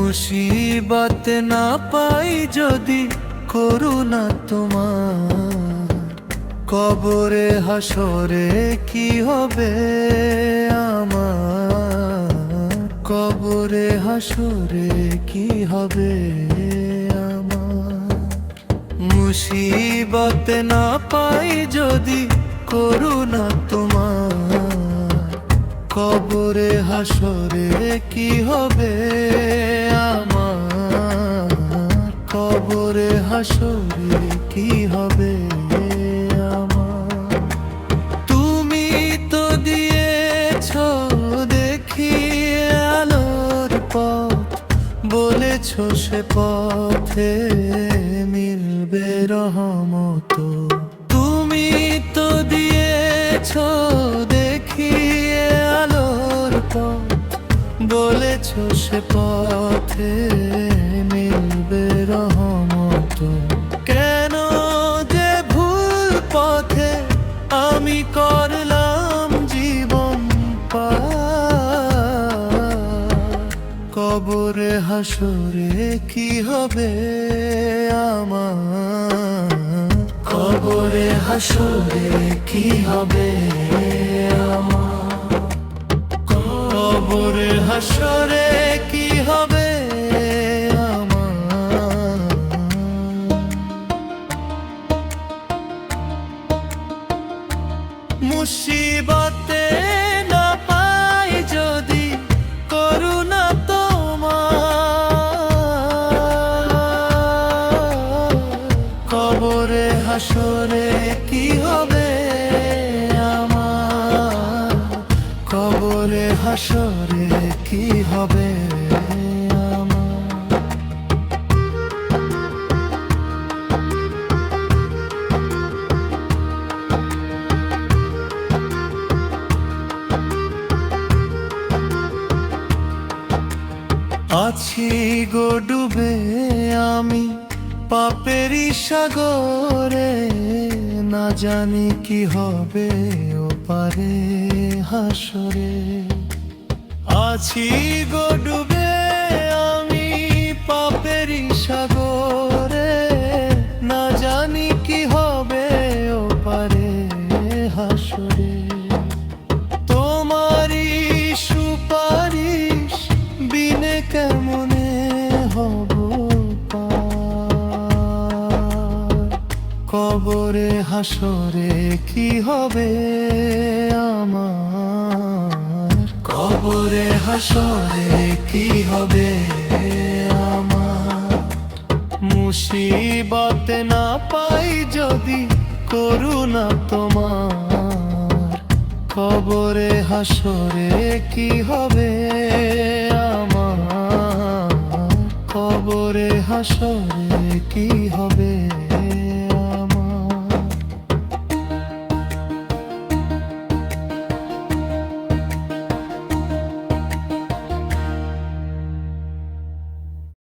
মুসিবত না পাই যদি করুণা তোমার, কবরে হাসরে কি হবে আমার, কবরে হাসরে কি হবে আমার। মুসিবত না পাই যদি করুণা তোমার, কবরে হাসরে কি হবে আমার, কবরে হাসরে কি হবে আমার। তুমি তো দিয়েছো দেখিয়ে আলোর পথ, বলেছো সে পথে মিলবে রহমত। তুমি তো দিয়েছো দেখিয়ে আলোর পথ, বলেছো সে পথে মিলবে রহমত। কেন যে ভুল পথে আমি করলাম জীবন পার, কবরে হাসরে কি হবে আমার, কবরে হাসরে কি হবে আমার, কবরে হাসরে কি হবে আমার। মুসিবতে না পাই যদি করুণা তোমার, কবরে হাসরে কি হবে আমার, কবরে হাসরে কি হবে আমার। আছি গো ডুবে আমি পাপেরই সাগরে, না জানি কি হবে ওপারে হাসরে। আছি গো ডুবে আমি পাপেরই সাগরে, না জানি কি হবে ওপারে হাসরে। তোমারই সুপারিশ বিনে কেমনে হব পার, কবরে হাসরে কি হবে আমার, কবরে হাসরে কি হবে আমার। মুসিবত না পাই যদি করুণা তোমার, কবরে হাসরে কি হবে আমার, কবরে হাসরে কি হবে।